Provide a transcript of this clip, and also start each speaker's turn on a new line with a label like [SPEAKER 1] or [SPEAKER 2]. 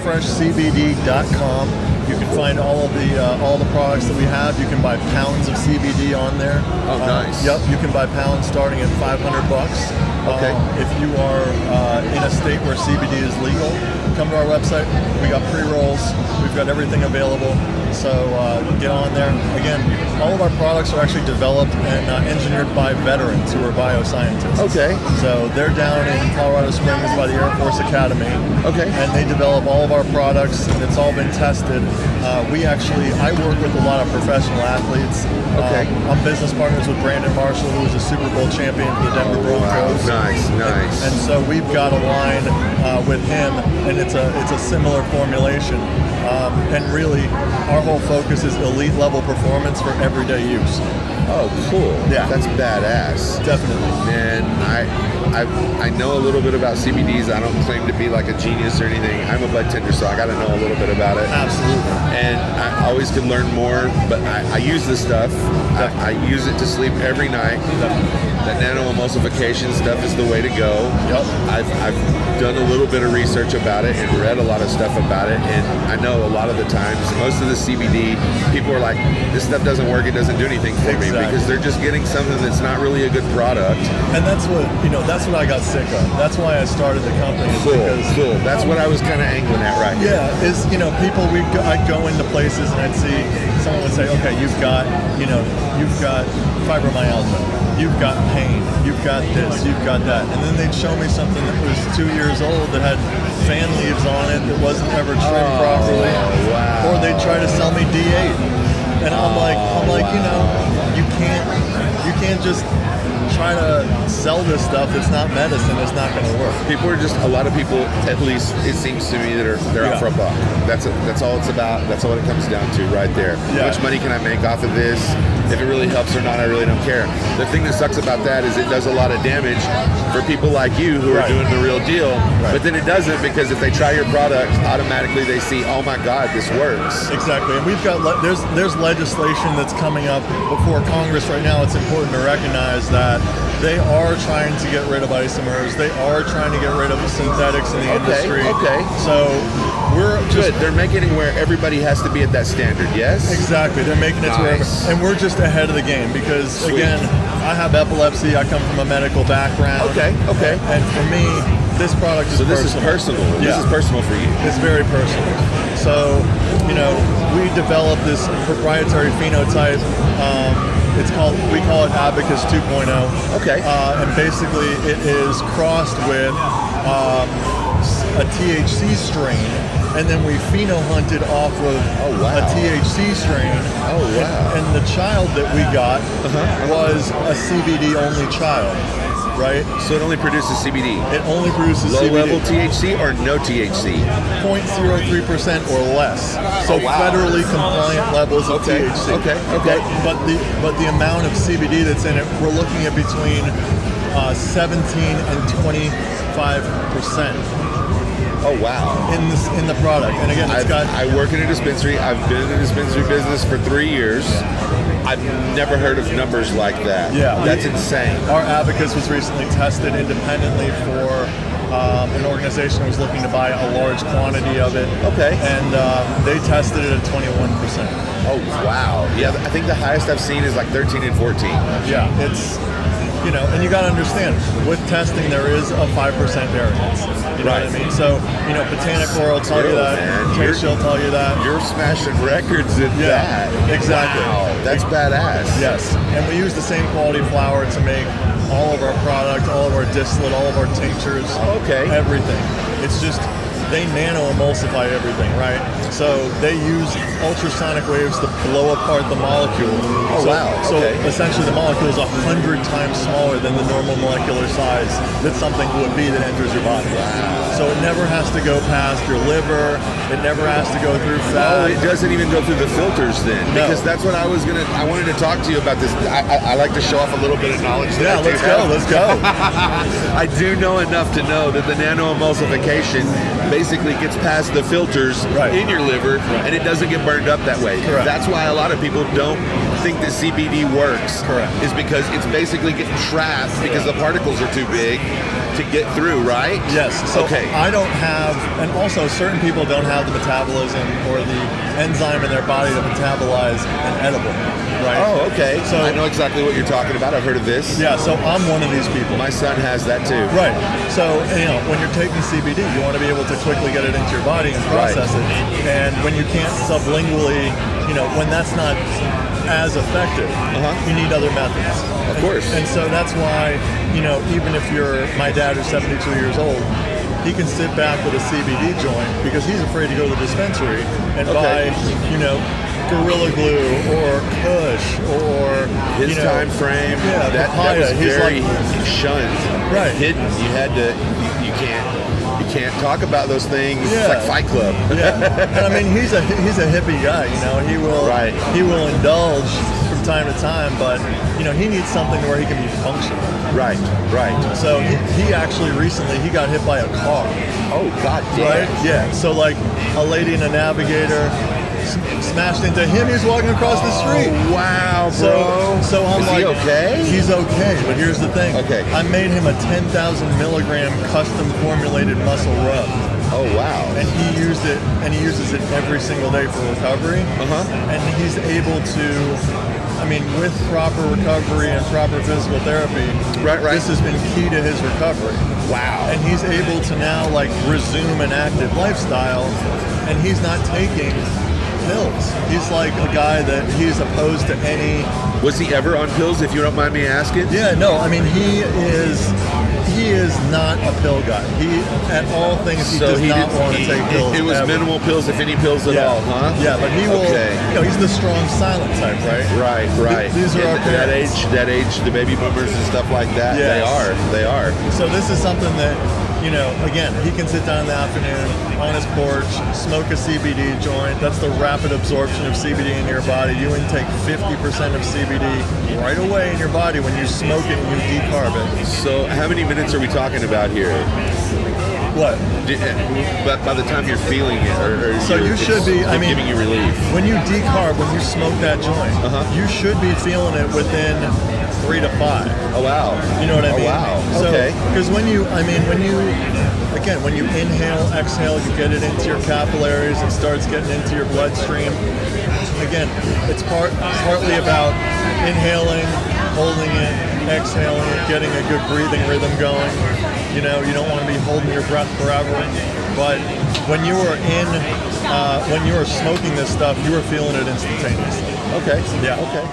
[SPEAKER 1] farmfreshcbd.com. You can find all the products that we have. You can buy pounds of CBD on there.
[SPEAKER 2] Oh, nice.
[SPEAKER 1] Yep, you can buy pounds starting at $500.
[SPEAKER 2] Okay.
[SPEAKER 1] If you are in a state where CBD is legal, come to our website. We got pre-rolls. We've got everything available. So get on there. Again, all of our products are actually developed and engineered by veterans who are bioscientists.
[SPEAKER 2] Okay.
[SPEAKER 1] So they're down in Colorado Springs by the Air Force Academy.
[SPEAKER 2] Okay.
[SPEAKER 1] And they develop all of our products, and it's all been tested. I work with a lot of professional athletes.
[SPEAKER 2] Okay.
[SPEAKER 1] I'm business partners with Brandon Marshall, who is a Super Bowl champion for the Denver Broncos.
[SPEAKER 2] Wow. Nice.
[SPEAKER 1] And so we've got a line with him, and it's a similar formulation. And really, our whole focus is elite level performance for everyday use.
[SPEAKER 2] Oh, cool.
[SPEAKER 1] Yeah.
[SPEAKER 2] That's badass.
[SPEAKER 1] Definitely.
[SPEAKER 2] And I know a little bit about CBDs. I don't claim to be like a genius or anything. I'm a bud tender, so I got to know a little bit about it.
[SPEAKER 1] Absolutely.
[SPEAKER 2] And I always could learn more, but I use this stuff. I use it to sleep every night. That nano-emulsification stuff is the way to go.
[SPEAKER 1] Yep.
[SPEAKER 2] I've done a little bit of research about it and read a lot of stuff about it, and I know a lot of the times, most of the CBD, people are like, this stuff doesn't work, it doesn't do anything for me, because they're just getting something that's not really a good product.
[SPEAKER 1] And that's what I got sick of. That's why I started the company.
[SPEAKER 2] Cool. That's what I was kind of angling at right here.
[SPEAKER 1] Yeah, I'd go into places and I'd see someone would say, okay, you've got fibromyalgia, you've got pain, you've got this, you've got that. And then they'd show me something that was 2 years old that had fan leaves on it that wasn't ever trimmed properly.
[SPEAKER 2] Wow.
[SPEAKER 1] Or they'd try to sell me D8. And I'm like, you can't just try to sell this stuff. It's not medicine. It's not going to work.
[SPEAKER 2] A lot of people, at least it seems to me, that they're out for a buck. That's all it's about. That's all it comes down to right there.
[SPEAKER 1] Yeah.
[SPEAKER 2] How much money can I make off of this? If it really helps or not, I really don't care. The thing that sucks about that is it does a lot of damage for people like you who are doing the real deal. Right. But then it doesn't, because if they try your product, automatically they see, oh my God, this works.
[SPEAKER 1] Exactly. And we've got there's legislation that's coming up before Congress right now. It's important to recognize that they are trying to get rid of isomers. They are trying to get rid of the synthetics in the industry.
[SPEAKER 2] Okay.
[SPEAKER 1] So we're
[SPEAKER 2] good. They're making it where everybody has to be at that standard. Yes.
[SPEAKER 1] Exactly. They're making it where, and we're just ahead of the game because again, I have epilepsy. I come from a medical background.
[SPEAKER 2] Okay.
[SPEAKER 1] And for me, this product is
[SPEAKER 2] this is personal.
[SPEAKER 1] Yeah.
[SPEAKER 2] This is personal for you.
[SPEAKER 1] It's very personal. So, we developed this proprietary phenotype. We call it Abacus 2.0.
[SPEAKER 2] Okay.
[SPEAKER 1] And basically, it is crossed with a THC strain, and then we pheno-hunted off of a THC strain.
[SPEAKER 2] Oh, wow.
[SPEAKER 1] And the child that we got was a CBD-only child. Right?
[SPEAKER 2] So it only produces CBD.
[SPEAKER 1] It only produces
[SPEAKER 2] low-level
[SPEAKER 1] CBD.
[SPEAKER 2] THC or no THC?
[SPEAKER 1] 0.03% or less. So federally compliant levels of THC.
[SPEAKER 2] Okay.
[SPEAKER 1] But the amount of CBD that's in it, we're looking at between 17 and 25%.
[SPEAKER 2] Oh wow!
[SPEAKER 1] In the product, and again,
[SPEAKER 2] I work in a dispensary. I've been in the dispensary business for 3 years. I've never heard of numbers like that.
[SPEAKER 1] Yeah,
[SPEAKER 2] that's insane.
[SPEAKER 1] Our Abacus was recently tested independently for an organization that was looking to buy a large quantity of it.
[SPEAKER 2] Okay.
[SPEAKER 1] And they tested it at 21%.
[SPEAKER 2] Oh wow! Yeah, I think the highest I've seen is like 13 and 14.
[SPEAKER 1] Yeah, it's. And you got to understand, with testing, there is a 5% variance. You know what I mean? So, Botanicor will tell you that. Case will tell you that.
[SPEAKER 2] You're smashing records at that.
[SPEAKER 1] Exactly.
[SPEAKER 2] Wow, that's badass.
[SPEAKER 1] Yes. And we use the same quality flower to make all of our product, all of our distillate, all of our tinctures.
[SPEAKER 2] Okay.
[SPEAKER 1] Everything. It's just, they nano-emulsify everything, right? So they use ultrasonic waves to blow apart the molecule.
[SPEAKER 2] Oh, wow. Okay.
[SPEAKER 1] So essentially the molecule is 100 times smaller than the normal molecular size that something would be that enters your body.
[SPEAKER 2] Wow.
[SPEAKER 1] So it never has to go past your liver. It never has to go through fat.
[SPEAKER 2] Oh, it doesn't even go through the filters then?
[SPEAKER 1] No.
[SPEAKER 2] Because that's what I wanted to talk to you about this. I like to show off a little bit of knowledge.
[SPEAKER 1] Let's go.
[SPEAKER 2] I do know enough to know that the nano-emulsification basically gets past the filters
[SPEAKER 1] Right.
[SPEAKER 2] in your liver, and it doesn't get burned up that way.
[SPEAKER 1] Correct.
[SPEAKER 2] That's why a lot of people don't think that CBD works.
[SPEAKER 1] Correct.
[SPEAKER 2] Is because it's basically getting trapped because the particles are too big to get through, right?
[SPEAKER 1] Yes. So
[SPEAKER 2] okay.
[SPEAKER 1] I don't have, and also certain people don't have the metabolism or the enzyme in their body to metabolize an edible, right?
[SPEAKER 2] Oh, okay.
[SPEAKER 1] So
[SPEAKER 2] I know exactly what you're talking about. I've heard of this.
[SPEAKER 1] yeah. So I'm one of these people.
[SPEAKER 2] My son has that too.
[SPEAKER 1] Right. So, when you're taking CBD, you want to be able to quickly get it into your body and process it. And when you can't sublingually, when that's not as effective, you need other methods.
[SPEAKER 2] Of course.
[SPEAKER 1] And so that's why, even if you're my dad who's 72 years old, he can sit back with a CBD joint because he's afraid to go to the dispensary and buy, Gorilla Glue or Kush or
[SPEAKER 2] his time frame.
[SPEAKER 1] Yeah,
[SPEAKER 2] that
[SPEAKER 1] papaya.
[SPEAKER 2] was
[SPEAKER 1] He's
[SPEAKER 2] very
[SPEAKER 1] like,
[SPEAKER 2] shunned,
[SPEAKER 1] right?
[SPEAKER 2] Hidden. You had to. You can't talk about those things.
[SPEAKER 1] Yeah.
[SPEAKER 2] It's like Fight Club.
[SPEAKER 1] Yeah, and I mean he's a hippie guy. He will indulge from time to time, but he needs something where he can be functional.
[SPEAKER 2] Right.
[SPEAKER 1] So he actually recently got hit by a car.
[SPEAKER 2] Oh God damn.
[SPEAKER 1] Right? Yeah. So like a lady in a Navigator smashed into him. He's walking across the street.
[SPEAKER 2] Oh, wow, bro.
[SPEAKER 1] So I'm
[SPEAKER 2] Is
[SPEAKER 1] like,
[SPEAKER 2] he okay?
[SPEAKER 1] He's okay, but here's the thing.
[SPEAKER 2] Okay.
[SPEAKER 1] I made him a 10,000 milligram custom formulated muscle rub.
[SPEAKER 2] Oh wow.
[SPEAKER 1] And he used it, and he uses it every single day for recovery. And he's able to, with proper recovery and proper physical therapy,
[SPEAKER 2] right.
[SPEAKER 1] This has been key to his recovery.
[SPEAKER 2] Wow.
[SPEAKER 1] And he's able to now resume an active lifestyle, and he's not taking pills. He's like a guy that he's opposed to any.
[SPEAKER 2] Was he ever on pills, if you don't mind me asking?
[SPEAKER 1] Yeah, no. He is not a pill guy. He, at all things, he does not want to take pills.
[SPEAKER 2] It was
[SPEAKER 1] ever.
[SPEAKER 2] minimal pills, if any pills at all, huh?
[SPEAKER 1] Yeah, but he will. He's the strong, silent type, right?
[SPEAKER 2] Right.
[SPEAKER 1] These are our parents.
[SPEAKER 2] That age, the baby boomers and stuff like that.
[SPEAKER 1] Yes.
[SPEAKER 2] They are.
[SPEAKER 1] So this is something that, again, he can sit down in the afternoon on his porch, smoke a CBD joint. That's the rapid absorption of CBD in your body. You intake 50% of CBD right away in your body when you smoke it and you decarb it.
[SPEAKER 2] So how many minutes are we talking about here?
[SPEAKER 1] What?
[SPEAKER 2] But by the time you're feeling it, or
[SPEAKER 1] so you should be.
[SPEAKER 2] Giving you relief.
[SPEAKER 1] When you decarb, when you smoke that joint, you should be feeling it within 3 to 5.
[SPEAKER 2] Oh wow.
[SPEAKER 1] You know what I mean?
[SPEAKER 2] Oh wow.
[SPEAKER 1] So,
[SPEAKER 2] Okay.
[SPEAKER 1] Because when you inhale, exhale, you get it into your capillaries, it starts getting into your bloodstream. Again, it's partly about inhaling, holding it, exhaling it, getting a good breathing rhythm going. You don't want to be holding your breath forever. But when you were smoking this stuff, you were feeling it instantaneously.
[SPEAKER 2] Okay.
[SPEAKER 1] Yeah.
[SPEAKER 2] Okay.